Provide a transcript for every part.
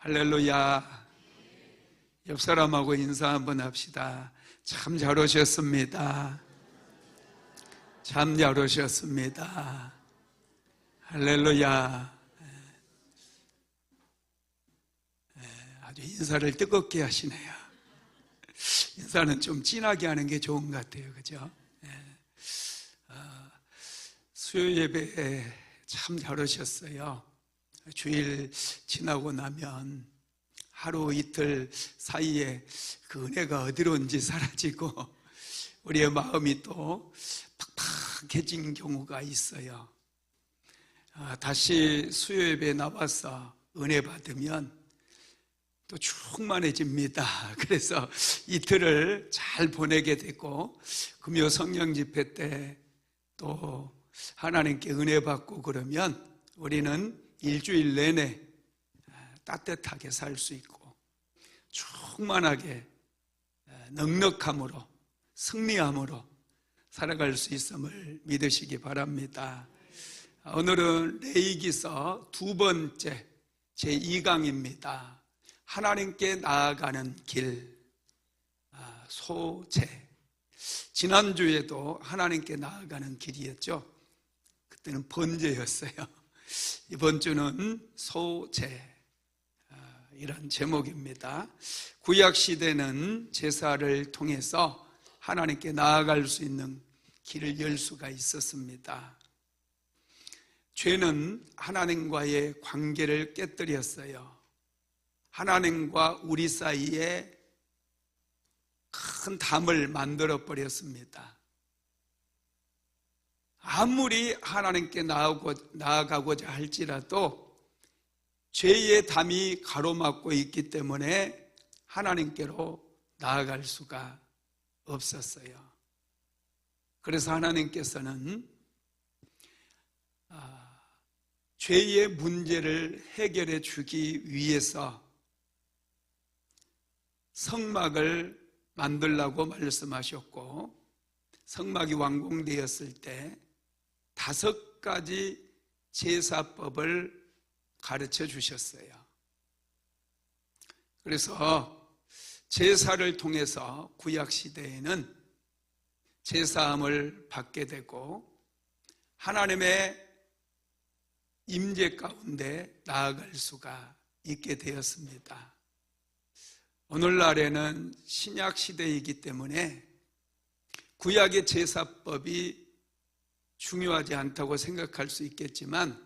할렐루야. 옆 사람하고 인사 한번 합시다. 참 잘 오셨습니다. 참 잘 오셨습니다. 할렐루야. 아주 인사를 뜨겁게 하시네요. 인사는 좀 진하게 하는 게 좋은 것 같아요. 그죠? 수요 예배에 참 잘 오셨어요. 주일 지나고 나면 하루 이틀 사이에 그 은혜가 어디로 온지 사라지고 우리의 마음이 또 팍팍해진 경우가 있어요. 다시 수요 예배에 나와서 은혜 받으면 또 충만해집니다. 그래서 이틀을 잘 보내게 되고 금요 성령 집회 때 또 하나님께 은혜 받고 그러면 우리는 일주일 내내 따뜻하게 살 수 있고 충만하게 넉넉함으로 승리함으로 살아갈 수 있음을 믿으시기 바랍니다. 오늘은 레위기서 두 번째 제2강입니다. 하나님께 나아가는 길, 소재. 지난주에도 하나님께 나아가는 길이었죠. 그때는 번제였어요. 이번 주는 소재, 이런 제목입니다. 구약시대는 제사를 통해서 하나님께 나아갈 수 있는 길을 열 수가 있었습니다. 죄는 하나님과의 관계를 깨뜨렸어요. 하나님과 우리 사이에 큰 담을 만들어 버렸습니다. 아무리 하나님께 나아가고자 할지라도 죄의 담이 가로막고 있기 때문에 하나님께로 나아갈 수가 없었어요. 그래서 하나님께서는 죄의 문제를 해결해 주기 위해서 성막을 만들라고 말씀하셨고, 성막이 완공되었을 때 5가지 제사법을 가르쳐 주셨어요. 그래서 제사를 통해서 구약시대에는 제사함을 받게 되고 하나님의 임재 가운데 나아갈 수가 있게 되었습니다. 오늘날에는 신약시대이기 때문에 구약의 제사법이 중요하지 않다고 생각할 수 있겠지만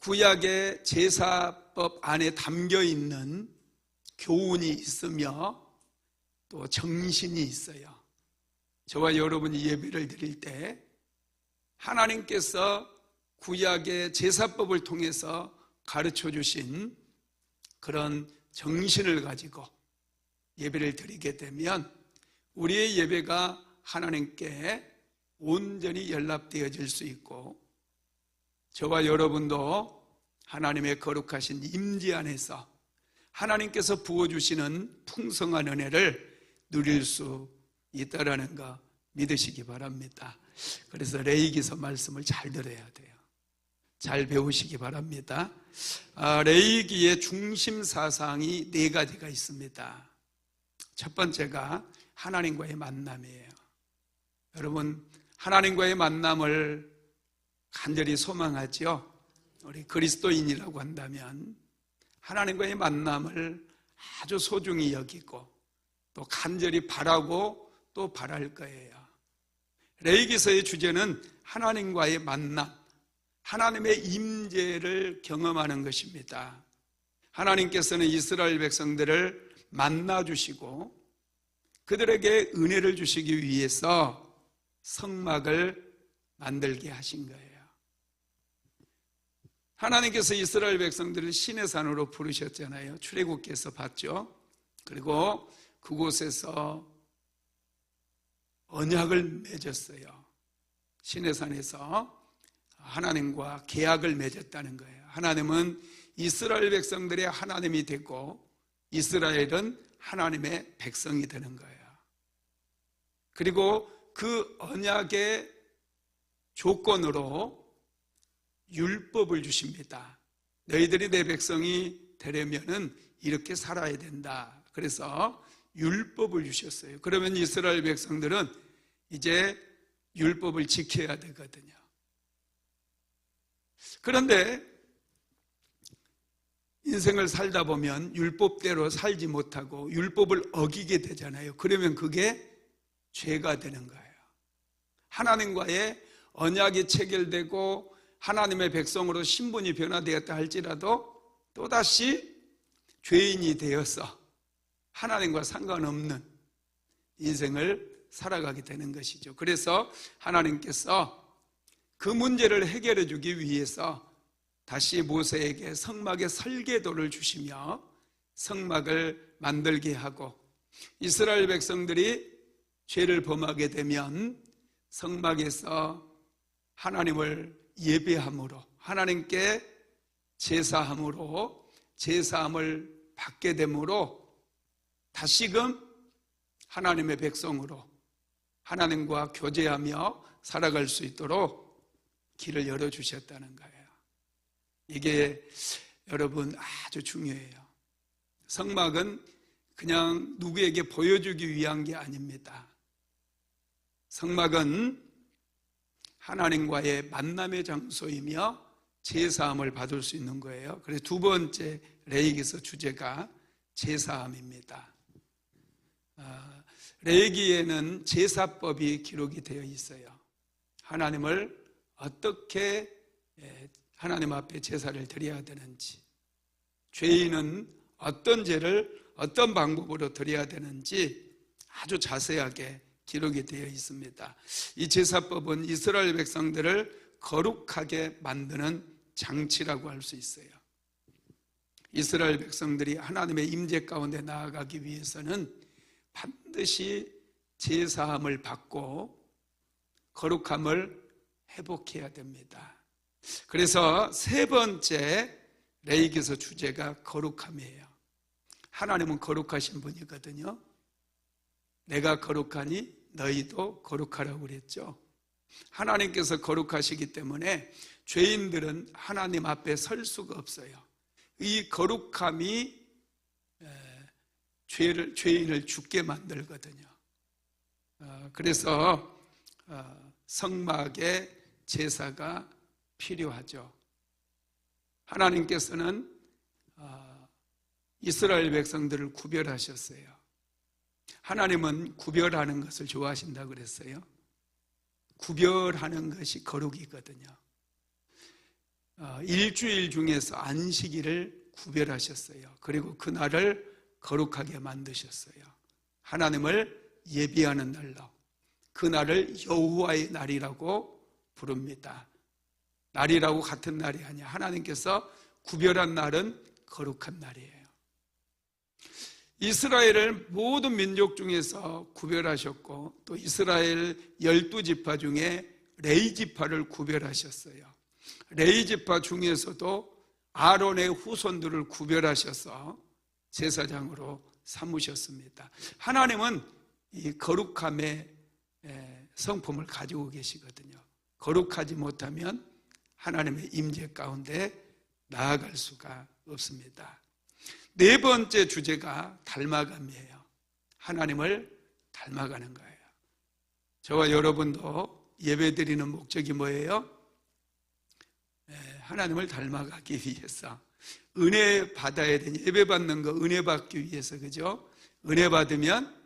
구약의 제사법 안에 담겨있는 교훈이 있으며 또 정신이 있어요. 저와 여러분이 예배를 드릴 때 하나님께서 구약의 제사법을 통해서 가르쳐 주신 그런 정신을 가지고 예배를 드리게 되면 우리의 예배가 하나님께 온전히 연락되어질 수 있고 저와 여러분도 하나님의 거룩하신 임재 안에서 하나님께서 부어주시는 풍성한 은혜를 누릴 수 있다라는 거 믿으시기 바랍니다. 그래서 레위기서 말씀을 잘 들어야 돼요. 잘 배우시기 바랍니다. 레위기의 중심 사상이 4가지가 있습니다. 첫 번째가 하나님과의 만남이에요. 여러분, 하나님과의 만남을 간절히 소망하죠. 우리 그리스도인이라고 한다면 하나님과의 만남을 아주 소중히 여기고 또 간절히 바라고 또 바랄 거예요. 레위기서의 주제는 하나님과의 만남, 하나님의 임재를 경험하는 것입니다. 하나님께서는 이스라엘 백성들을 만나주시고 그들에게 은혜를 주시기 위해서 성막을 만들게 하신 거예요. 하나님께서 이스라엘 백성들을 신의 산으로 부르셨잖아요. 출애굽기에서 봤죠. 그리고 그곳에서 언약을 맺었어요. 신의 산에서 하나님과 계약을 맺었다는 거예요. 하나님은 이스라엘 백성들의 하나님이 되고 이스라엘은 하나님의 백성이 되는 거예요. 그리고 그 언약의 조건으로 율법을 주십니다. 너희들이 내 백성이 되려면은 이렇게 살아야 된다. 그래서 율법을 주셨어요. 그러면 이스라엘 백성들은 이제 율법을 지켜야 되거든요. 그런데 인생을 살다 보면 율법대로 살지 못하고 율법을 어기게 되잖아요. 그러면 그게 죄가 되는 거예요. 하나님과의 언약이 체결되고 하나님의 백성으로 신분이 변화되었다 할지라도 또다시 죄인이 되어서 하나님과 상관없는 인생을 살아가게 되는 것이죠. 그래서 하나님께서 그 문제를 해결해 주기 위해서 다시 모세에게 성막의 설계도를 주시며 성막을 만들게 하고, 이스라엘 백성들이 죄를 범하게 되면 성막에서 하나님을 예배함으로, 하나님께 제사함으로 제사함을 받게 되므로 다시금 하나님의 백성으로 하나님과 교제하며 살아갈 수 있도록 길을 열어주셨다는 거예요. 이게 여러분 아주 중요해요. 성막은 그냥 누구에게 보여주기 위한 게 아닙니다. 성막은 하나님과의 만남의 장소이며 제사함을 받을 수 있는 거예요. 그래서 두 번째 레위기서 주제가 제사함입니다. 레위기에는 제사법이 기록이 되어 있어요. 하나님을 어떻게 하나님 앞에 제사를 드려야 되는지, 죄인은 어떤 죄를 어떤 방법으로 드려야 되는지 아주 자세하게 기록이 되어 있습니다. 이 제사법은 이스라엘 백성들을 거룩하게 만드는 장치라고 할 수 있어요. 이스라엘 백성들이 하나님의 임재 가운데 나아가기 위해서는 반드시 제사함을 받고 거룩함을 회복해야 됩니다. 그래서 세 번째 레위기서 주제가 거룩함이에요. 하나님은 거룩하신 분이거든요. 내가 거룩하니 너희도 거룩하라고 그랬죠. 하나님께서 거룩하시기 때문에 죄인들은 하나님 앞에 설 수가 없어요. 이 거룩함이 죄인을 죽게 만들거든요. 그래서 성막의 제사가 필요하죠. 하나님께서는 이스라엘 백성들을 구별하셨어요. 하나님은 구별하는 것을 좋아하신다고 그랬어요. 구별하는 것이 거룩이거든요. 일주일 중에서 안식일을 구별하셨어요. 그리고 그날을 거룩하게 만드셨어요. 하나님을 예비하는 날로, 그날을 여호와의 날이라고 부릅니다. 날이라고 같은 날이 아니야. 하나님께서 구별한 날은 거룩한 날이에요. 이스라엘을 모든 민족 중에서 구별하셨고, 또 이스라엘 12지파 중에 레위지파를 구별하셨어요. 레위지파 중에서도 아론의 후손들을 구별하셔서 제사장으로 삼으셨습니다. 하나님은 이 거룩함의 성품을 가지고 계시거든요. 거룩하지 못하면 하나님의 임재 가운데 나아갈 수가 없습니다. 네 번째 주제가 닮아감이에요. 하나님을 닮아가는 거예요. 저와 여러분도 예배드리는 목적이 뭐예요? 하나님을 닮아가기 위해서, 은혜 받아야 되니, 예배 받는 거 은혜 받기 위해서, 그죠? 은혜 받으면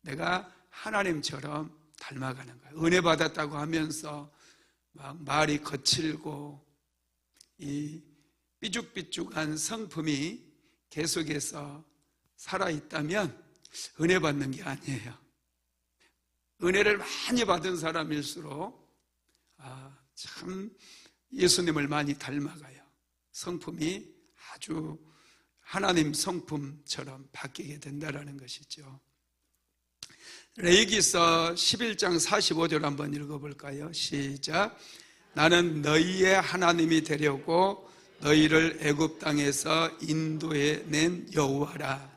내가 하나님처럼 닮아가는 거예요. 은혜 받았다고 하면서 막 말이 거칠고 이 삐죽삐죽한 성품이 계속해서 살아있다면 은혜 받는 게 아니에요. 은혜를 많이 받은 사람일수록 참 예수님을 많이 닮아가요. 성품이 아주 하나님 성품처럼 바뀌게 된다는 것이죠. 레위기서 11장 45절 한번 읽어볼까요? 시작. 나는 너희의 하나님이 되려고 너희를 애굽 땅에서 인도해 낸 여호와라.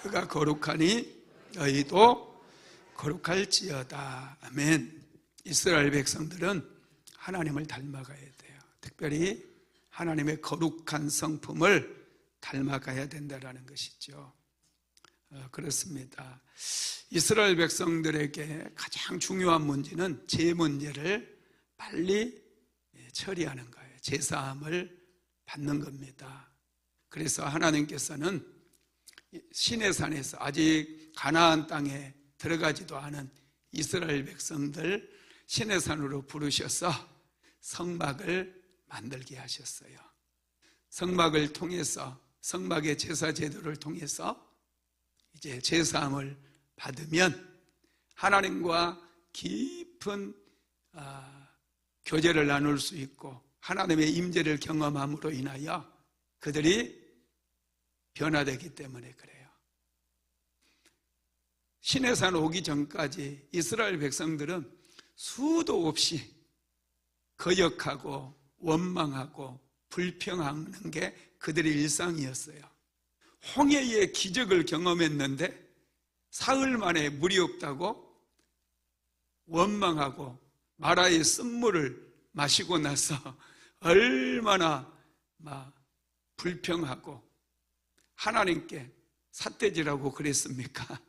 그가 거룩하니 너희도 거룩할지어다. 아멘. 이스라엘 백성들은 하나님을 닮아가야 돼요. 특별히 하나님의 거룩한 성품을 닮아가야 된다는 것이죠. 그렇습니다. 이스라엘 백성들에게 가장 중요한 문제는 제 문제를 빨리 처리하는 거예요. 제사함을 받는 겁니다. 그래서 하나님께서는 시내산에서 아직 가나안 땅에 들어가지도 않은 이스라엘 백성들 시내산으로 부르셔서 성막을 만들게 하셨어요. 성막을 통해서, 성막의 제사 제도를 통해서 이제 제사함을 받으면 하나님과 깊은 교제를 나눌 수 있고 하나님의 임재를 경험함으로 인하여 그들이 변화되기 때문에 그래요. 시내산 오기 전까지 이스라엘 백성들은 수도 없이 거역하고 원망하고 불평하는 게 그들의 일상이었어요. 홍해의 기적을 경험했는데 사흘 만에 물이 없다고 원망하고 마라의 쓴물을 마시고 나서 얼마나 불평하고 하나님께 삿대질하고 그랬습니까?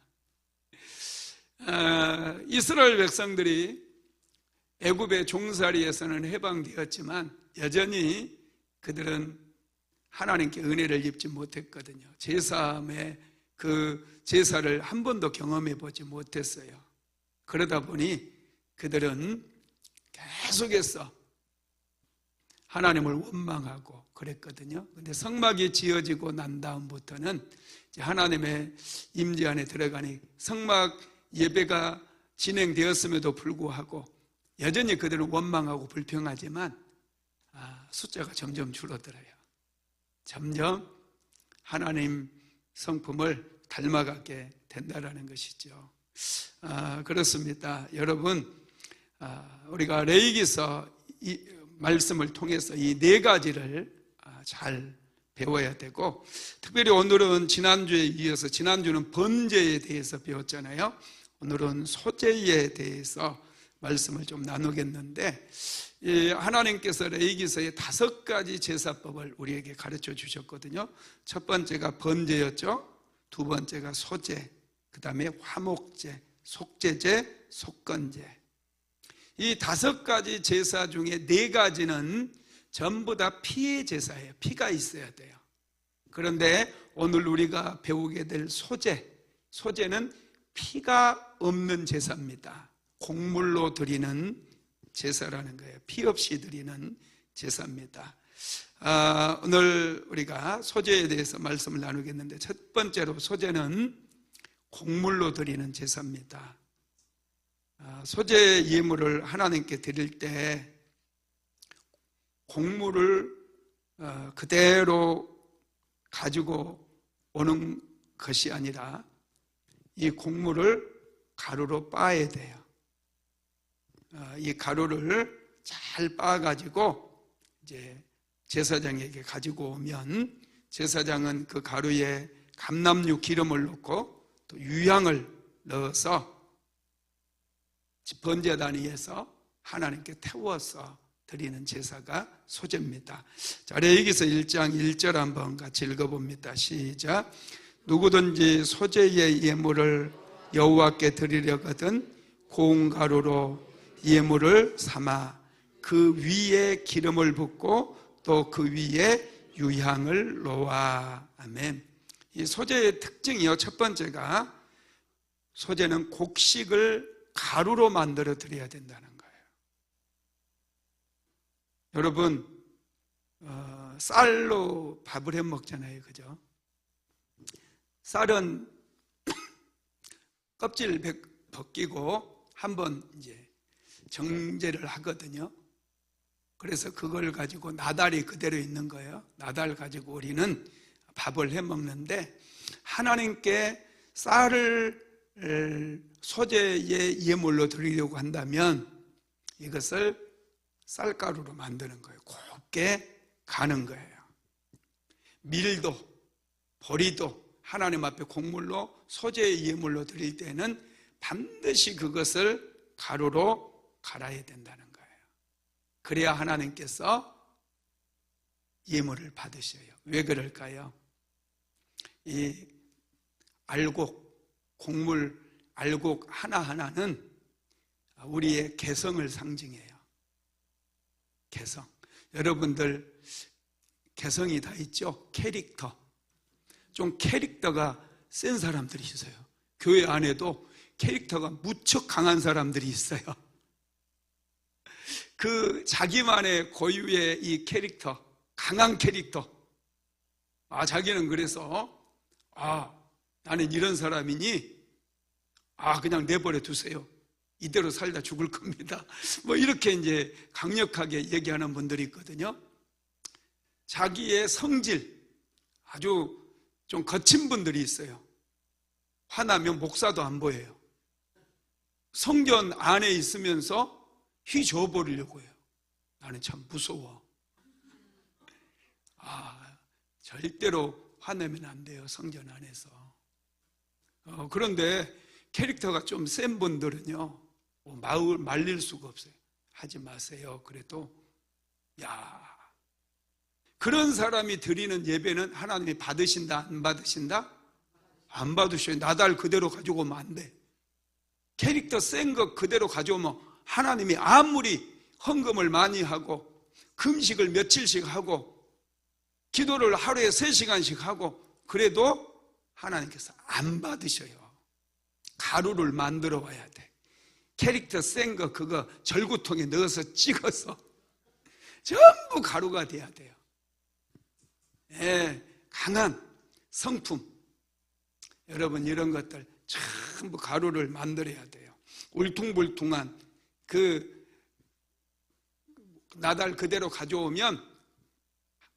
이스라엘 백성들이 애굽의 종살이에서는 해방되었지만 여전히 그들은 하나님께 은혜를 입지 못했거든요. 제사함의 그 제사를 한 번도 경험해 보지 못했어요. 그러다 보니 그들은 계속해서 하나님을 원망하고 그랬거든요. 근데 성막이 지어지고 난 다음부터는 하나님의 임재 안에 들어가니 성막 예배가 진행되었음에도 불구하고 여전히 그들은 원망하고 불평하지만 숫자가 점점 줄어들어요. 점점 하나님 성품을 닮아가게 된다는 것이죠. 그렇습니다. 여러분, 우리가 레위기서 이 말씀을 통해서 이 네 가지를 잘 배워야 되고, 특별히 오늘은 지난주에 이어서, 지난주는 번제에 대해서 배웠잖아요. 오늘은 소제에 대해서 말씀을 좀 나누겠는데, 하나님께서 레위기서의 5가지 제사법을 우리에게 가르쳐 주셨거든요. 첫 번째가 번제였죠. 두 번째가 소제, 그 다음에 화목제, 속제제, 속건제. 이 5가지 제사 중에 4가지는 전부 다 피의 제사예요. 피가 있어야 돼요. 그런데 오늘 우리가 배우게 될 소제는 피가 없는 제사입니다. 곡물로 드리는 제사라는 거예요. 피 없이 드리는 제사입니다. 오늘 우리가 소제에 대해서 말씀을 나누겠는데, 첫 번째로 소제는 곡물로 드리는 제사입니다. 소제 예물을 하나님께 드릴 때 곡물을 그대로 가지고 오는 것이 아니라 이 곡물을 가루로 빻아야 돼요. 이 가루를 잘 빻아가지고 이제 제사장에게 가지고 오면 제사장은 그 가루에 감람류 기름을 넣고 또 유향을 넣어서 번제단위에서 하나님께 태워서 드리는 제사가 소제입니다. 자, 레위기서 1장 1절 한번 같이 읽어봅니다. 시작. 누구든지 소제의 예물을 여호와께 드리려거든 고운 가루로 예물을 삼아 그 위에 기름을 붓고 또 그 위에 유향을 놓아. 아멘. 이 소제의 특징이요, 첫 번째가 소제는 곡식을 가루로 만들어 드려야 된다는 거예요. 여러분, 쌀로 밥을 해 먹잖아요, 그죠? 쌀은 껍질 벗기고 한번 이제 정제를 하거든요. 그래서 그걸 가지고 나달이 그대로 있는 거예요. 나달 가지고 우리는 밥을 해 먹는데, 하나님께 쌀을 소제의 예물로 드리려고 한다면 이것을 쌀가루로 만드는 거예요. 곱게 가는 거예요. 밀도, 보리도 하나님 앞에 곡물로 소제의 예물로 드릴 때는 반드시 그것을 가루로 갈아야 된다는 거예요. 그래야 하나님께서 예물을 받으셔요. 왜 그럴까요? 이 알곡, 곡물, 알곡 하나하나는 우리의 개성을 상징해요. 개성. 여러분들 개성이 다 있죠? 캐릭터. 좀 캐릭터가 센 사람들이 있어요. 교회 안에도 캐릭터가 무척 강한 사람들이 있어요. 그 자기만의 고유의 이 캐릭터, 강한 캐릭터. 자기는 그래서 나는 이런 사람이니 그냥 내버려 두세요. 이대로 살다 죽을 겁니다. 뭐 이렇게 이제 강력하게 얘기하는 분들이 있거든요. 자기의 성질, 아주 좀 거친 분들이 있어요. 화나면 목사도 안 보여요. 성전 안에 있으면서 휘저어 버리려고 해요. 나는 참 무서워. 절대로 화내면 안 돼요. 성전 안에서. 그런데 캐릭터가 좀 센 분들은요, 마을 말릴 수가 없어요. 하지 마세요. 그래도 그런 사람이 드리는 예배는 하나님이 받으신다, 안 받으신다? 안 받으셔요. 나달 그대로 가지고 오면 안 돼. 캐릭터 센 거 그대로 가져오면 하나님이 아무리 헌금을 많이 하고 금식을 며칠씩 하고 기도를 하루에 3시간씩 하고 그래도 하나님께서 안 받으셔요. 가루를 만들어 와야 돼. 캐릭터 센 거 그거 절구통에 넣어서 찍어서 전부 가루가 돼야 돼요. 강한 성품. 여러분 이런 것들 전부 가루를 만들어야 돼요. 울퉁불퉁한 나달 그대로 가져오면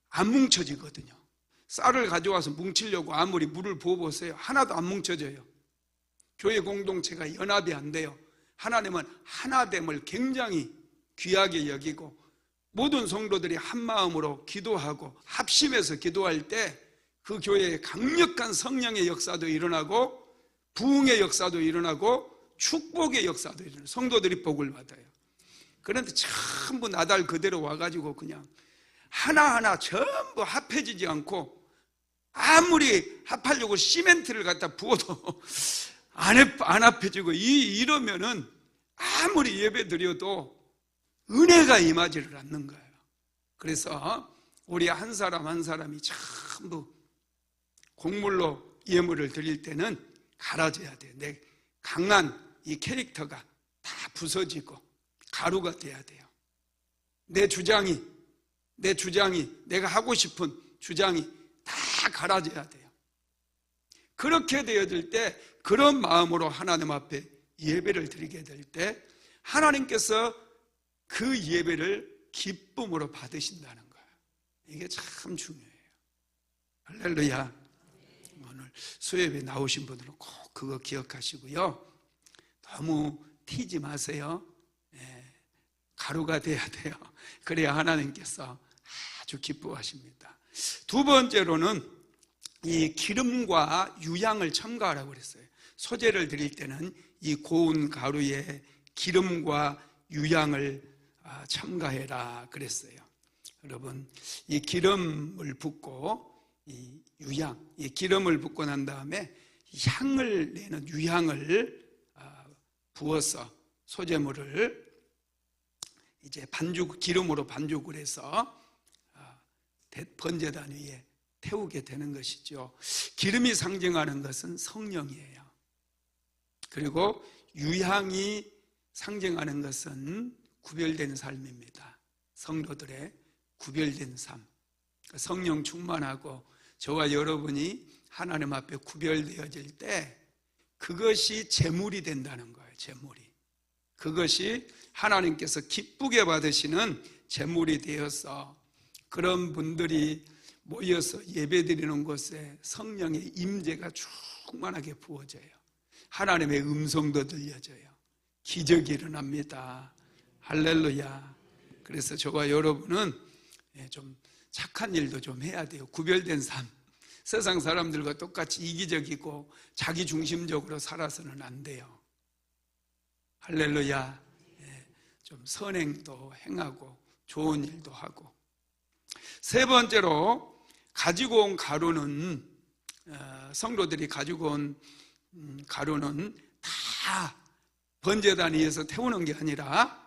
안 뭉쳐지거든요. 쌀을 가져와서 뭉치려고 아무리 물을 부어보세요. 하나도 안 뭉쳐져요. 교회 공동체가 연합이 안 돼요. 하나님은 하나됨을 굉장히 귀하게 여기고 모든 성도들이 한 마음으로 기도하고 합심해서 기도할 때 그 교회에 강력한 성령의 역사도 일어나고 부흥의 역사도 일어나고 축복의 역사도 일어나요. 성도들이 복을 받아요. 그런데 전부 나달 그대로 와가지고 그냥 하나하나 전부 합해지지 않고 아무리 합하려고 시멘트를 갖다 부어도 안 합해지고 이러면은 아무리 예배 드려도 은혜가 임하지를 않는 거예요. 그래서 우리 한 사람 한 사람이 전부 곡물로 예물을 드릴 때는 갈아져야 돼요. 내 강한 이 캐릭터가 다 부서지고 가루가 돼야 돼요. 내 주장이 내가 하고 싶은 주장이 다 갈아져야 돼요. 그렇게 되어질 때 그런 마음으로 하나님 앞에 예배를 드리게 될 때 하나님께서 그 예배를 기쁨으로 받으신다는 거예요. 이게 참 중요해요. 할렐루야. 오늘 수요예배 나오신 분들은 꼭 그거 기억하시고요. 너무 튀지 마세요. 가루가 돼야 돼요. 그래야 하나님께서 아주 기뻐하십니다. 두 번째로는 이 기름과 유향을 첨가하라고 그랬어요. 소제를 드릴 때는 이 고운 가루에 기름과 유향을 첨가해라 그랬어요. 여러분, 이 기름을 붓고 이 유향, 이 기름을 붓고 난 다음에 향을 내는 유향을 부어서 소제물을 이제 기름으로 반죽을 해서 번제단 위에 태우게 되는 것이죠. 기름이 상징하는 것은 성령이에요. 그리고 유향이 상징하는 것은 구별된 삶입니다. 성도들의 구별된 삶. 성령 충만하고 저와 여러분이 하나님 앞에 구별되어질 때 그것이 제물이 된다는 거예요. 제물이. 그것이 하나님께서 기쁘게 받으시는 제물이 되어서 그런 분들이 모여서 예배드리는 곳에 성령의 임재가 충만하게 부어져요. 하나님의 음성도 들려져요. 기적이 일어납니다. 할렐루야. 그래서 저와 여러분은 좀 착한 일도 좀 해야 돼요. 구별된 삶. 세상 사람들과 똑같이 이기적이고 자기중심적으로 살아서는 안 돼요. 할렐루야. 좀 선행도 행하고 좋은 일도 하고. 세 번째로 가지고 온 가루는 성도들이 가지고 온 가루는 다 번제단 위에서 태우는 게 아니라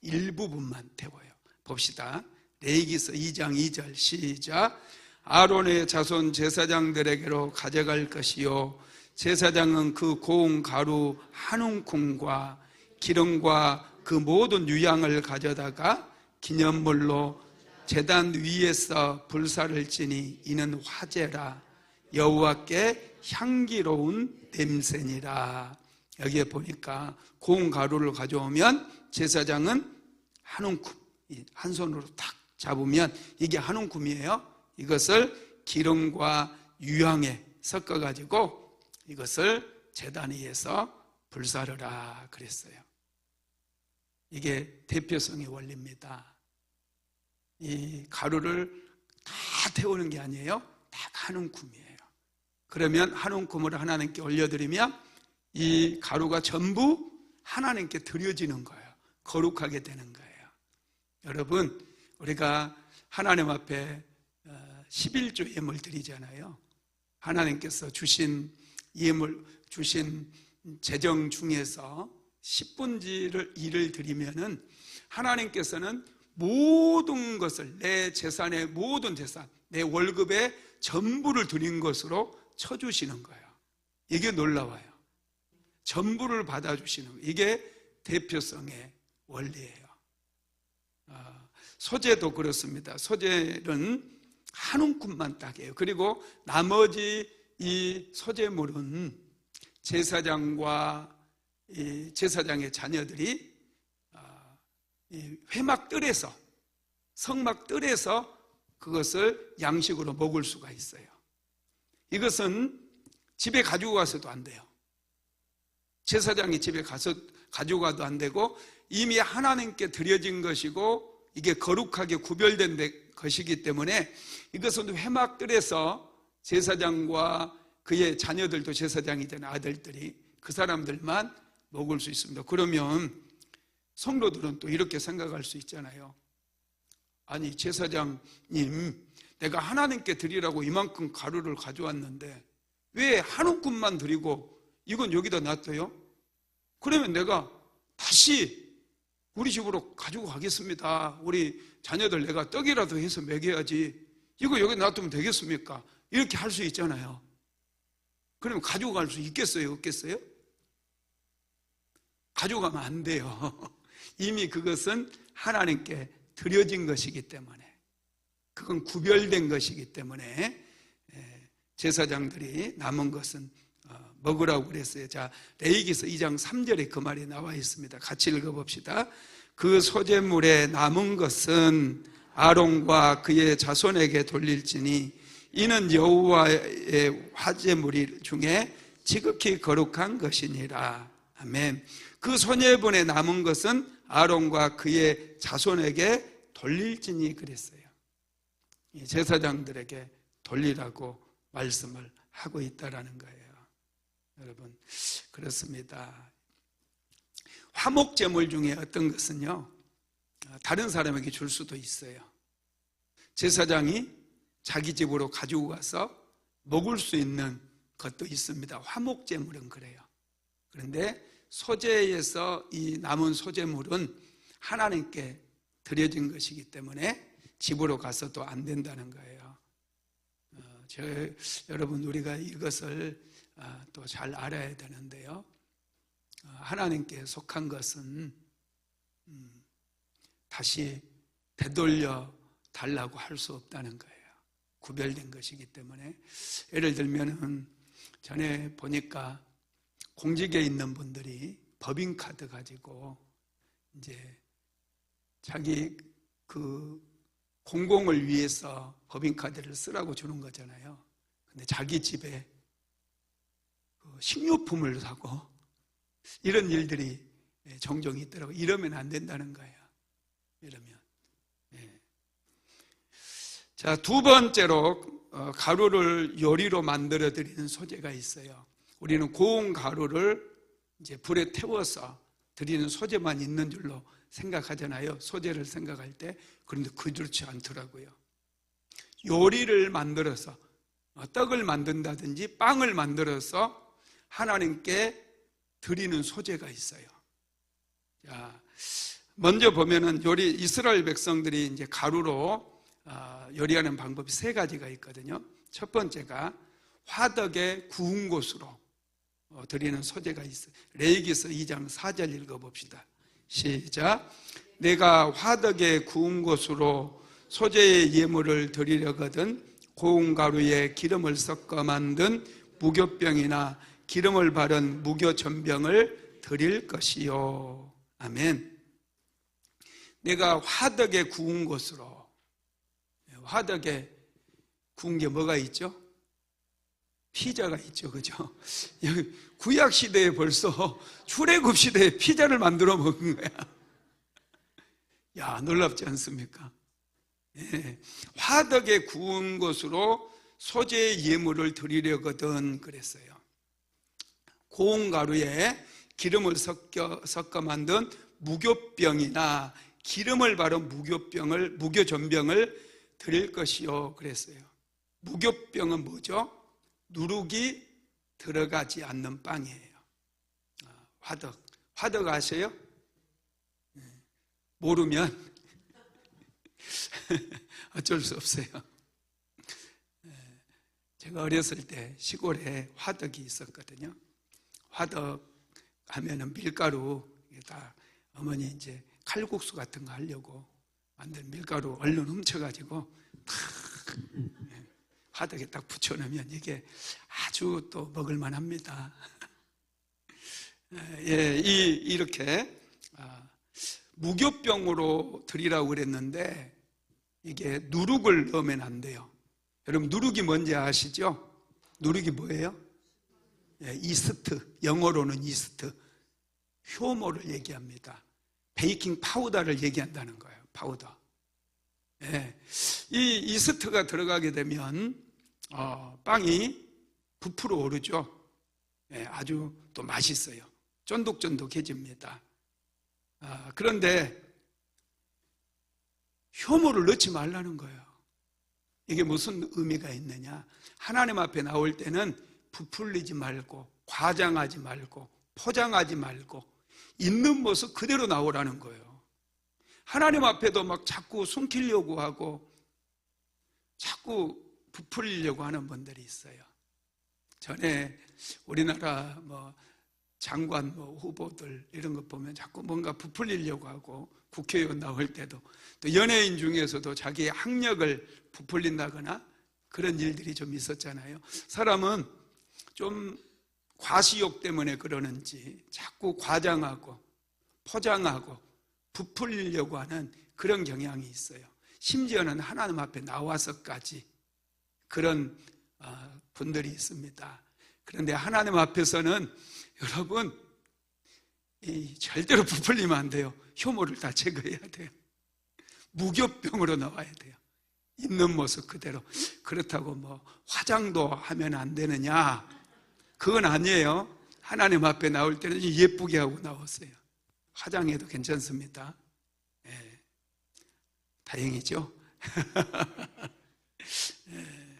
일부분만 태워요. 봅시다. 레위기서 2장 2절 시작. 아론의 자손 제사장들에게로 가져갈 것이요 제사장은 그 고운 가루 한 움큼과 기름과 그 모든 유향을 가져다가 기념물로 제단 위에서 불사를 지니 이는 화제라 여호와께 향기로운 냄새니라. 여기에 보니까 고운 가루를 가져오면 제사장은 한 움큼, 한 손으로 탁 잡으면 이게 한 움큼이에요. 이것을 기름과 유향에 섞어가지고 이것을 제단 위에서 불사르라 그랬어요. 이게 대표성의 원리입니다. 이 가루를 다 태우는 게 아니에요. 딱 한 움큼이에요. 그러면 한 움큼을 하나님께 올려드리면 이 가루가 전부 하나님께 드려지는 거예요. 거룩하게 되는 거예요. 여러분, 우리가 하나님 앞에 11조 예물 드리잖아요. 하나님께서 주신 예물, 주신 재정 중에서 10분지를 1을 드리면은 하나님께서는 모든 것을 내 재산의 모든 재산, 내 월급의 전부를 드린 것으로 쳐주시는 거예요. 이게 놀라워요. 전부를 받아주시는 거예요. 이게 대표성의 원리예요. 소제도 그렇습니다. 소제는 한 움큼만 딱 해요. 그리고 나머지 이 소제물은 제사장과 이 제사장의 자녀들이 회막 뜰에서 성막 뜰에서 그것을 양식으로 먹을 수가 있어요. 이것은 집에 가지고 가서도 안 돼요. 제사장이 집에 가서 가지고 가도 안 되고 이미 하나님께 드려진 것이고 이게 거룩하게 구별된 것이기 때문에 이것은 회막 뜰에서 제사장과 그의 자녀들도 제사장이 된 아들들이 그 사람들만 먹을 수 있습니다. 그러면 성도들은 또 이렇게 생각할 수 있잖아요. 아니 제사장님, 내가 하나님께 드리라고 이만큼 가루를 가져왔는데 왜 한 움큼만 드리고 이건 여기다 놔둬요? 그러면 내가 다시 우리 집으로 가지고 가겠습니다. 우리 자녀들 내가 떡이라도 해서 먹여야지 이거 여기 놔두면 되겠습니까? 이렇게 할 수 있잖아요. 그러면 가지고 갈 수 있겠어요? 없겠어요? 가지고 가면 안 돼요. 이미 그것은 하나님께 드려진 것이기 때문에, 그건 구별된 것이기 때문에 제사장들이 남은 것은 먹으라고 그랬어요. 자, 레위기서 2장 3절에 그 말이 나와 있습니다. 같이 읽어봅시다. 그 소제물에 남은 것은 아론과 그의 자손에게 돌릴지니 이는 여호와의 화제물 중에 지극히 거룩한 것이니라. 아멘. 그 소제물에 남은 것은 아론과 그의 자손에게 돌릴지니 그랬어요. 제사장들에게 돌리라고 말씀을 하고 있다라는 거예요. 여러분, 그렇습니다. 화목제물 중에 어떤 것은요, 다른 사람에게 줄 수도 있어요. 제사장이 자기 집으로 가지고 가서 먹을 수 있는 것도 있습니다. 화목제물은 그래요. 그런데 소제에서 이 남은 소제물은 하나님께 드려진 것이기 때문에 집으로 가서도 안 된다는 거예요. 여러분, 우리가 이것을 또 잘 알아야 되는데요. 하나님께 속한 것은 다시 되돌려 달라고 할 수 없다는 거예요. 구별된 것이기 때문에. 예를 들면은 전에 보니까 공직에 있는 분들이 법인카드 가지고 이제 자기 그 공공을 위해서 법인카드를 쓰라고 주는 거잖아요. 근데 자기 집에 식료품을 사고 이런 일들이 종종 있더라고요. 이러면 안 된다는 거예요. 이러면. 자, 두 번째로 가루를 요리로 만들어 드리는 소재가 있어요. 우리는 고운 가루를 이제 불에 태워서 드리는 소재만 있는 줄로 생각하잖아요. 소재를 생각할 때. 그런데 그렇지 않더라고요. 요리를 만들어서 떡을 만든다든지 빵을 만들어서 하나님께 드리는 소재가 있어요. 자, 먼저 보면은 이스라엘 백성들이 이제 가루로 요리하는 방법이 세 가지가 있거든요. 첫 번째가 화덕에 구운 곳으로 드리는 소재가 있어요. 레위기서 2장 4절 읽어봅시다. 시작. 내가 화덕에 구운 곳으로 소재의 예물을 드리려거든 고운 가루에 기름을 섞어 만든 무교병이나 기름을 바른 무교전병을 드릴 것이요. 아멘. 내가 화덕에 구운 곳으로. 화덕에 구운 게 뭐가 있죠? 피자가 있죠, 그죠? 구약 시대에 벌써 출애굽 시대에 피자를 만들어 먹은 거야. 야, 놀랍지 않습니까? 예, 화덕에 구운 것으로 소재의 예물을 드리려거든 그랬어요. 고운 가루에 기름을 섞어 만든 무교병이나 기름을 바른 무교전병을 드릴 것이요 그랬어요. 무교병은 뭐죠? 누룩이 들어가지 않는 빵이에요. 화덕 아세요? 모르면 어쩔 수 없어요. 제가 어렸을 때 시골에 화덕이 있었거든요. 화덕 하면은 밀가루, 다 어머니 이제 칼국수 같은 거 하려고 만든 밀가루 얼른 훔쳐가지고 탁 화덕에 딱 붙여놓으면 이게 아주 또 먹을만 합니다. 예, 이렇게 무교병으로 드리라고 그랬는데 이게 누룩을 넣으면 안 돼요. 여러분 누룩이 뭔지 아시죠? 누룩이 뭐예요? 예, 이스트, 영어로는 이스트, 효모를 얘기합니다. 베이킹 파우더를 얘기한다는 거예요. 파우더. 예, 이 이스트가 들어가게 되면 빵이 부풀어 오르죠. 예, 아주 또 맛있어요. 쫀득쫀득해집니다. 그런데 효모를 넣지 말라는 거예요. 이게 무슨 의미가 있느냐? 하나님 앞에 나올 때는 부풀리지 말고 과장하지 말고 포장하지 말고 있는 모습 그대로 나오라는 거예요. 하나님 앞에도 막 자꾸 숨기려고 하고 자꾸 부풀리려고 하는 분들이 있어요. 전에 우리나라 장관 후보들 이런 거 보면 자꾸 뭔가 부풀리려고 하고 국회의원 나올 때도 또 연예인 중에서도 자기의 학력을 부풀린다거나 그런 일들이 좀 있었잖아요. 사람은 좀 과시욕 때문에 그러는지 자꾸 과장하고 포장하고 부풀리려고 하는 그런 경향이 있어요. 심지어는 하나님 앞에 나와서까지 그런 분들이 있습니다. 그런데 하나님 앞에서는 여러분 절대로 부풀리면 안 돼요. 효모를 다 제거해야 돼요. 무교병으로 나와야 돼요. 있는 모습 그대로. 그렇다고 화장도 하면 안 되느냐? 그건 아니에요. 하나님 앞에 나올 때는 예쁘게 하고 나왔어요. 화장해도 괜찮습니다. 네. 다행이죠. 네.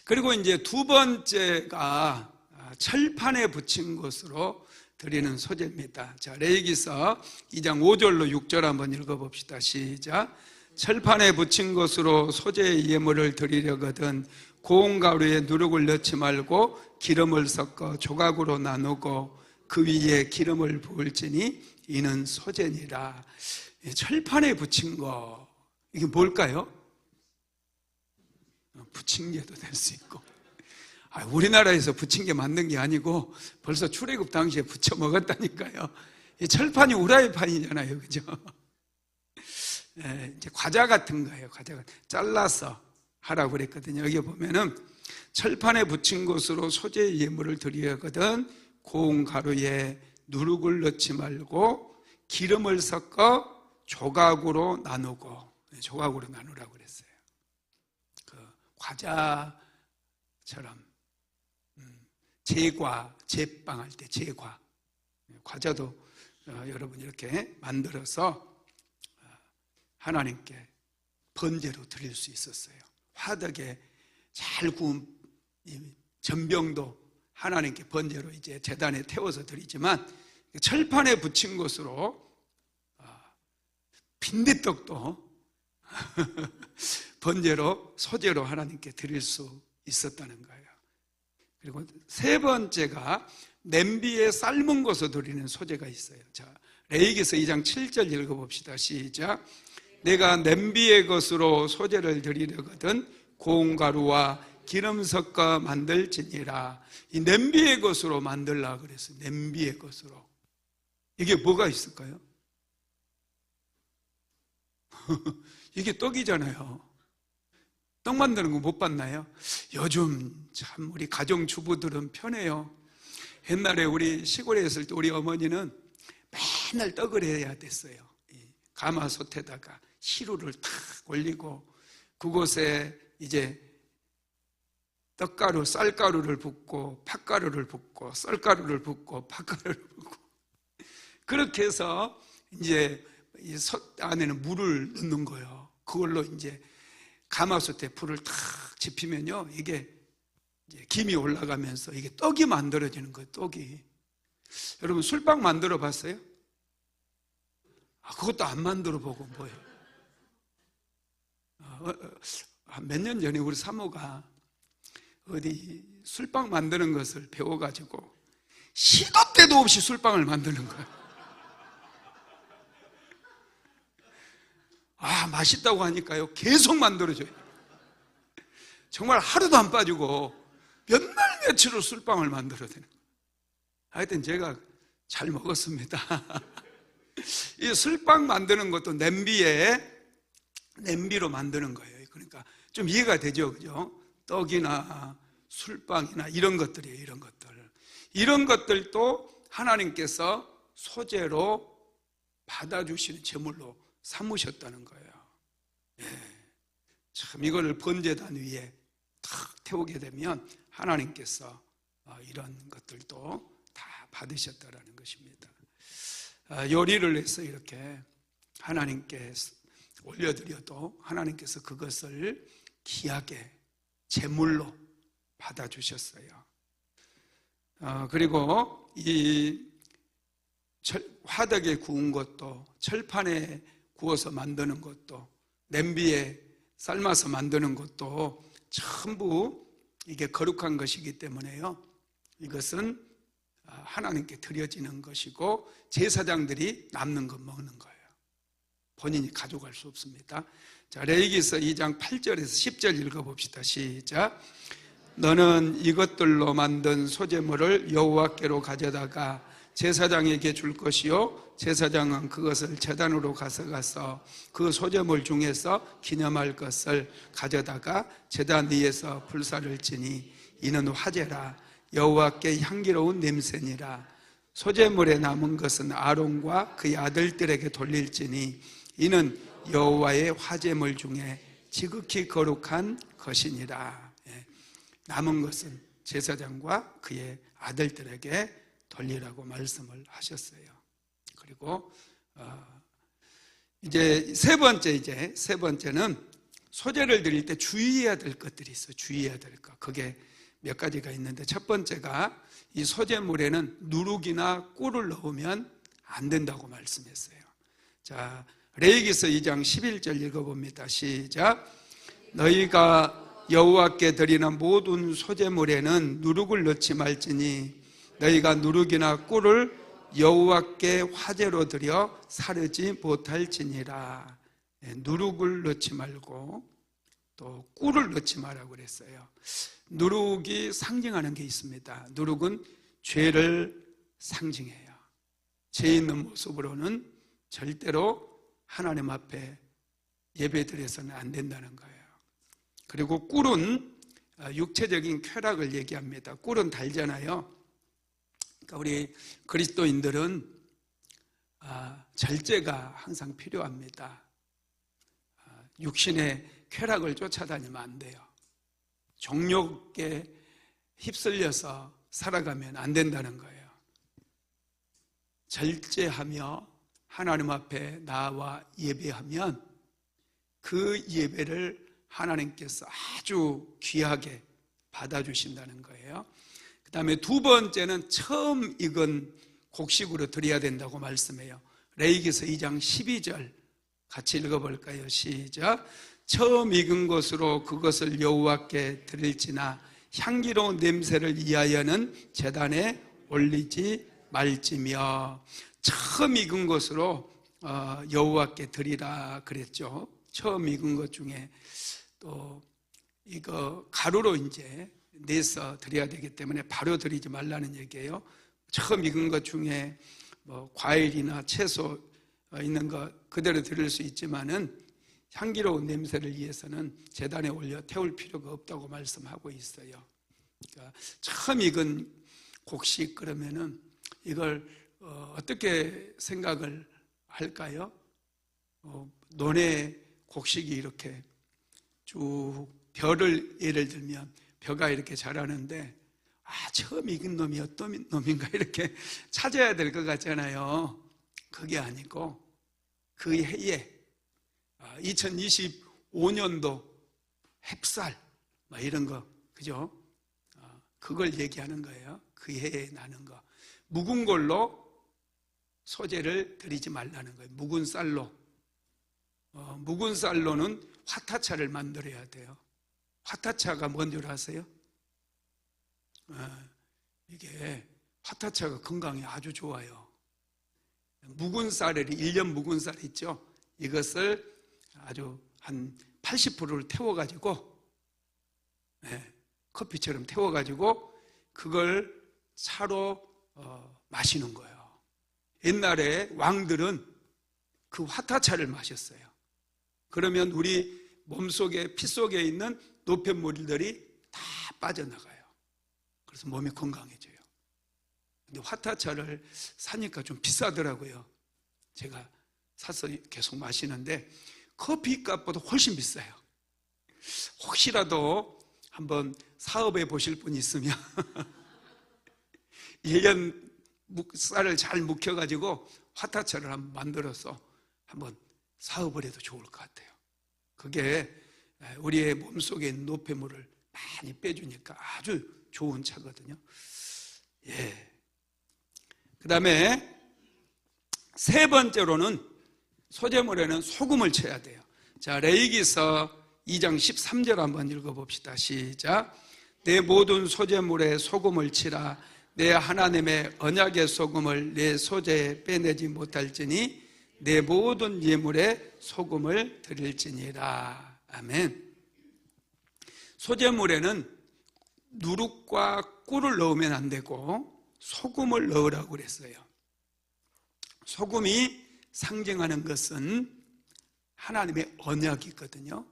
그리고 이제 두 번째가 철판에 붙인 것으로 드리는 소재입니다. 자, 레위기서 2장 5절로 6절 한번 읽어봅시다. 시작. 철판에 붙인 것으로 소재의 예물을 드리려거든 고운 가루에 누룩을 넣지 말고 기름을 섞어 조각으로 나누고 그 위에 기름을 부을지니 이는 소재니라. 철판에 붙인 거 이게 뭘까요? 부침개도 될 수 있고 우리나라에서 부친 게 만든 게 아니고 벌써 출애굽 당시에 부쳐 먹었다니까요. 이 철판이 우라이판이잖아요, 그죠? 이제 과자 같은 거예요. 과자 잘라서 하라고 그랬거든요. 여기 보면은 철판에 붙인 것으로 소재의 예물을 드리거든 고운 가루에 누룩을 넣지 말고 기름을 섞어 조각으로 나누고 조각으로 나누라고 그랬어요. 그 과자처럼 제과, 제빵 할 때 제과 과자도 여러분 이렇게 만들어서 하나님께 번제로 드릴 수 있었어요. 화덕에 잘 구운 이 전병도 하나님께 번제로 이제 제단에 태워서 드리지만, 철판에 붙인 것으로 빈대떡도 번제로, 소제로 하나님께 드릴 수 있었다는 거예요. 그리고 세 번째가 냄비에 삶은 것을 드리는 소제가 있어요. 자, 레위기서 2장 7절 읽어봅시다. 시작. 내가 냄비의 것으로 소제를 드리려거든 고운 가루와 기름 섞어 만들지니라. 이 냄비의 것으로 만들라 그랬어요. 냄비의 것으로. 이게 뭐가 있을까요? 이게 떡이잖아요. 떡 만드는 거 못 봤나요? 요즘 참 우리 가정주부들은 편해요. 옛날에 우리 시골에 있을 때 우리 어머니는 맨날 떡을 해야 됐어요. 가마솥에다가 시루를 탁 올리고 그곳에 이제 떡가루, 쌀가루를 붓고 팥가루를 붓고 쌀가루를 붓고 팥가루를 붓고 그렇게 해서 이제 이 솥 안에는 물을 넣는 거예요. 그걸로 이제 가마솥에 불을 탁 지피면요, 이게 이제 김이 올라가면서 이게 떡이 만들어지는 거예요. 떡이. 여러분 술빵 만들어 봤어요? 그것도 안 만들어 보고 뭐예요? 몇 년 전에 우리 사모가 어디 술빵 만드는 것을 배워가지고 시도 때도 없이 술빵을 만드는 거예요. 맛있다고 하니까요, 계속 만들어줘요. 정말 하루도 안 빠지고 몇 날 며칠을 술빵을 만들어대는 거예요. 하여튼 제가 잘 먹었습니다. 이 술빵 만드는 것도 냄비로 만드는 거예요. 그러니까 좀 이해가 되죠, 그죠? 떡이나 술빵이나 이런 것들이에요. 이런 것들도 하나님께서 소제로 받아주시는 제물로 삼으셨다는 거예요. 참 이걸 번제단 위에 탁 태우게 되면 하나님께서 이런 것들도 다 받으셨다라는 것입니다. 요리를 해서 이렇게 하나님께 올려드려도 하나님께서 그것을 귀하게 제물로 받아주셨어요. 그리고 이 화덕에 구운 것도, 철판에 구워서 만드는 것도, 냄비에 삶아서 만드는 것도 전부 이게 거룩한 것이기 때문에요, 이것은 하나님께 드려지는 것이고 제사장들이 남는 것 먹는 거예요. 본인이 가져갈 수 없습니다. 자, 레위기서 2장 8절에서 10절 읽어봅시다. 시작. 너는 이것들로 만든 소제물을 여호와께로 가져다가 제사장에게 줄 것이요, 제사장은 그것을 제단으로 가져가서 그 소제물 중에서 기념할 것을 가져다가 제단 위에서 불사를 지니 이는 화제라. 여호와께 향기로운 냄새니라. 소제물에 남은 것은 아론과 그의 아들들에게 돌릴지니 이는 여호와의 화제물 중에 지극히 거룩한 것이니라. 남은 것은 제사장과 그의 아들들에게 돌리라고 말씀을 하셨어요. 그리고 이제 세 번째는 소제를 드릴 때 주의해야 될 것들이 있어요. 주의해야 될 것. 그게 몇 가지가 있는데, 첫 번째가 이 소제물에는 누룩이나 꿀을 넣으면 안 된다고 말씀했어요. 자, 레위기서 2장 11절 읽어봅니다. 시작. 너희가 여호와께 드리는 모든 소제물에는 누룩을 넣지 말지니 너희가 누룩이나 꿀을 여호와께 화제로 드려 사르지 못할지니라. 누룩을 넣지 말고 또 꿀을 넣지 말라고 그랬어요. 누룩이 상징하는 게 있습니다. 누룩은 죄를 상징해요. 죄 있는 모습으로는 절대로 하나님 앞에 예배드려서는 안 된다는 거예요. 그리고 꿀은 육체적인 쾌락을 얘기합니다. 꿀은 달잖아요. 그러니까 우리 그리스도인들은 절제가 항상 필요합니다. 육신의 쾌락을 쫓아다니면 안 돼요. 정욕에 휩쓸려서 살아가면 안 된다는 거예요. 절제하며 하나님 앞에 나와 예배하면 그 예배를 하나님께서 아주 귀하게 받아주신다는 거예요. 그 다음에 두 번째는 처음 익은 곡식으로 드려야 된다고 말씀해요. 레위기서 2장 12절 같이 읽어볼까요? 시작. 처음 익은 것으로 그것을 여호와께 드릴지나 향기로운 냄새를 위하여는 제단에 올리지 말지며. 처음 익은 것으로 여호와께 드리라 그랬죠. 처음 익은 것 중에 또 이거 가루로 이제 내서 드려야 되기 때문에 바로 드리지 말라는 얘기예요. 처음 익은 것 중에 뭐 과일이나 채소 있는 거 그대로 드릴 수 있지만은 향기로운 냄새를 위해서는 제단에 올려 태울 필요가 없다고 말씀하고 있어요. 그러니까 처음 익은 곡식 그러면은 이걸 어떻게 생각을 할까요? 논에 곡식이 이렇게 쭉 벼를 예를 들면 벼가 이렇게 자라는데 처음 익은 놈이 어떤 놈인가 이렇게 찾아야 될 것 같잖아요. 그게 아니고 그 해에 2025년도 햅쌀 이런 거 그죠? 그걸 얘기하는 거예요. 그 해에 나는 거. 묵은 걸로 소재를 드리지 말라는 거예요. 묵은 쌀로. 묵은 쌀로는 화타차를 만들어야 돼요. 화타차가 뭔 줄 아세요? 이게 화타차가 건강에 아주 좋아요. 묵은 쌀이 1년 묵은 쌀 있죠? 이것을 아주 한 80%를 태워가지고 커피처럼 태워가지고 그걸 차로 마시는 거예요. 옛날에 왕들은 그 화타차를 마셨어요. 그러면 우리 몸속에 피 속에 있는 노폐물들이 다 빠져나가요. 그래서 몸이 건강해져요. 근데 화타차를 사니까 좀 비싸더라고요. 제가 사서 계속 마시는데 커피값보다 훨씬 비싸요. 혹시라도 한번 사업해 보실 분 있으면 1년 쌀을 잘 묵혀가지고 화타차를 한번 만들어서 한번 사업을 해도 좋을 것 같아요. 그게 우리의 몸속에 있는 노폐물을 많이 빼주니까 아주 좋은 차거든요. 그 다음에 세 번째로는 소재물에는 소금을 쳐야 돼요. 자, 레위기서 2장 13절 한번 읽어봅시다. 시작. 내 모든 소재물에 소금을 치라. 내 하나님의 언약의 소금을 내 소재에 빼내지 못할지니 내 모든 예물에 소금을 드릴지니라. 아멘. 소재물에는 누룩과 꿀을 넣으면 안 되고 소금을 넣으라고 그랬어요. 소금이 상징하는 것은 하나님의 언약이거든요.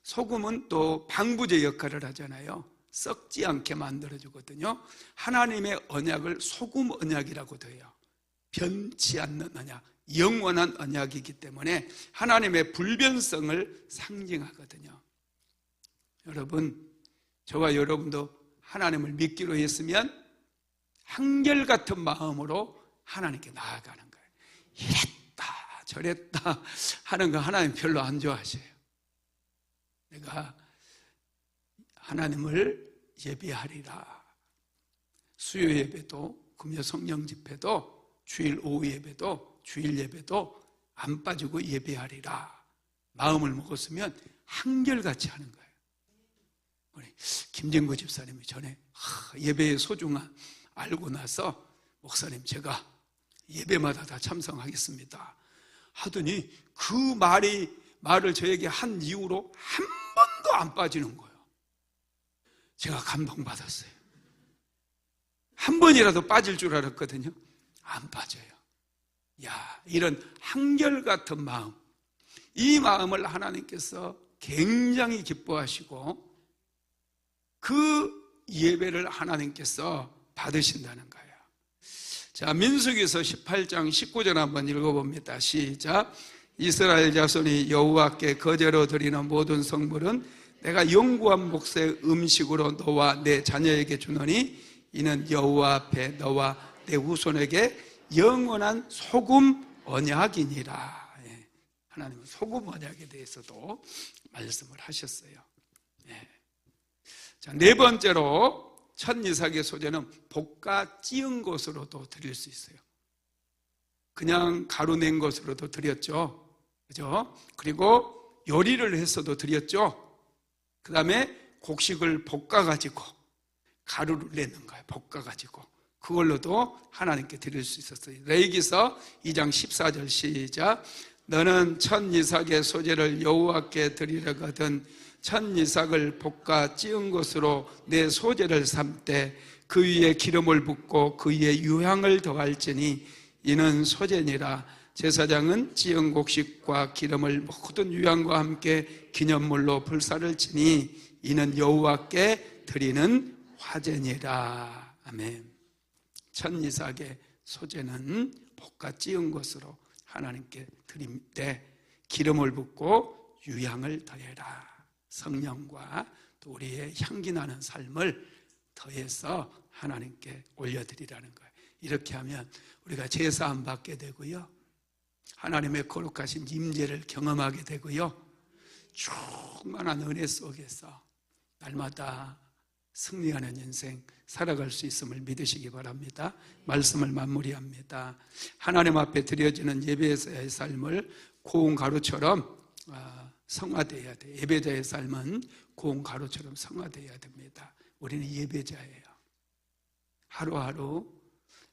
소금은 또 방부제 역할을 하잖아요. 썩지 않게 만들어주거든요. 하나님의 언약을 소금 언약이라고 돼요. 변치 않는 언약, 영원한 언약이기 때문에 하나님의 불변성을 상징하거든요. 여러분, 저와 여러분도 하나님을 믿기로 했으면 한결같은 마음으로 하나님께 나아가는 거예요. 이랬다 저랬다 하는 거 하나님 별로 안 좋아하셔요. 내가 하나님을 예배하리라. 수요 예배도 금요 성령 집회도 주일 오후 예배도 주일 예배도 안 빠지고 예배하리라. 마음을 먹었으면 한결같이 하는 거예요. 우리 김진구 집사님이 전에 예배의 소중함 알고 나서 목사님 제가 예배마다 다 참석하겠습니다 하더니 그 말을 저에게 한 이후로 한 번도 안 빠지는 거예요. 제가 감동받았어요. 한 번이라도 빠질 줄 알았거든요. 안 빠져요. 이런 한결같은 마음, 이 마음을 하나님께서 굉장히 기뻐하시고 그 예배를 하나님께서 받으신다는 거예요. 자, 민수기서 18장 19절 한번 읽어봅니다. 시작. 이스라엘 자손이 여호와께 거제로 드리는 모든 성물은 내가 영구한 몫의 음식으로 너와 내 자녀에게 주노니 이는 여호와 앞에 너와 내 후손에게 영원한 소금 언약이니라. 하나님은 소금 언약에 대해서도 말씀을 하셨어요. 네. 자, 네 번째로 첫 이삭의 소재는 볶아 찌은 것으로도 드릴 수 있어요. 그냥 가루 낸 것으로도 드렸죠. 그죠? 그리고 요리를 해서도 드렸죠. 그 다음에 곡식을 볶아가지고 가루를 내는 거예요. 볶아가지고 그걸로도 하나님께 드릴 수 있었어요. 레위기서 2장 14절 시작. 너는 첫 이삭의 소재를 여호와께 드리려거든 첫 이삭을 볶아 찌은 것으로 내 소재를 삼되 그 위에 기름을 붓고 그 위에 유향을 더할지니 이는 소재니라. 제사장은 찌은 곡식과 기름을 모든 유향과 함께 기념물로 불사를 치니 이는 여호와께 드리는 화제니라. 아멘. 첫 이삭의 소재는 볶아 찌은 것으로 하나님께 드릴 때 기름을 붓고 유향을 더해라. 성령과 또 우리의 향기 나는 삶을 더해서 하나님께 올려드리라는 거예요. 이렇게 하면 우리가 제사함 받게 되고요, 하나님의 거룩하신 임재를 경험하게 되고요, 충만한 은혜 속에서 날마다 승리하는 인생 살아갈 수 있음을 믿으시기 바랍니다. 말씀을 마무리합니다. 하나님 앞에 드려지는 예배자의 삶을 고운 가루처럼 성화되어야 돼요. 예배자의 삶은 고운 가루처럼 성화되어야 됩니다. 우리는 예배자예요. 하루하루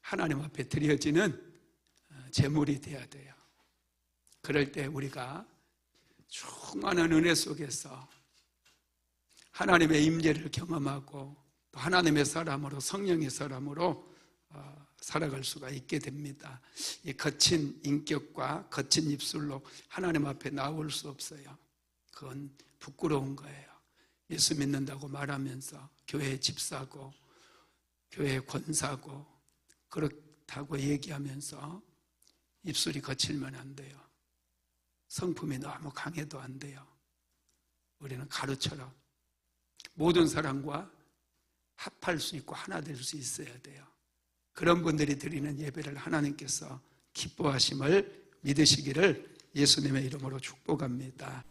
하나님 앞에 드려지는 제물이 되어야 돼요. 그럴 때 우리가 충만한 은혜 속에서 하나님의 임재를 경험하고 또 하나님의 사람으로, 성령의 사람으로 살아갈 수가 있게 됩니다. 이 거친 인격과 거친 입술로 하나님 앞에 나올 수 없어요. 그건 부끄러운 거예요. 예수 믿는다고 말하면서 교회 집사고 교회 권사고 그렇다고 얘기하면서 입술이 거칠면 안 돼요. 성품이 너무 강해도 안 돼요. 우리는 가루처럼 모든 사람과 합할 수 있고 하나 될 수 있어야 돼요. 그런 분들이 드리는 예배를 하나님께서 기뻐하심을 믿으시기를 예수님의 이름으로 축복합니다.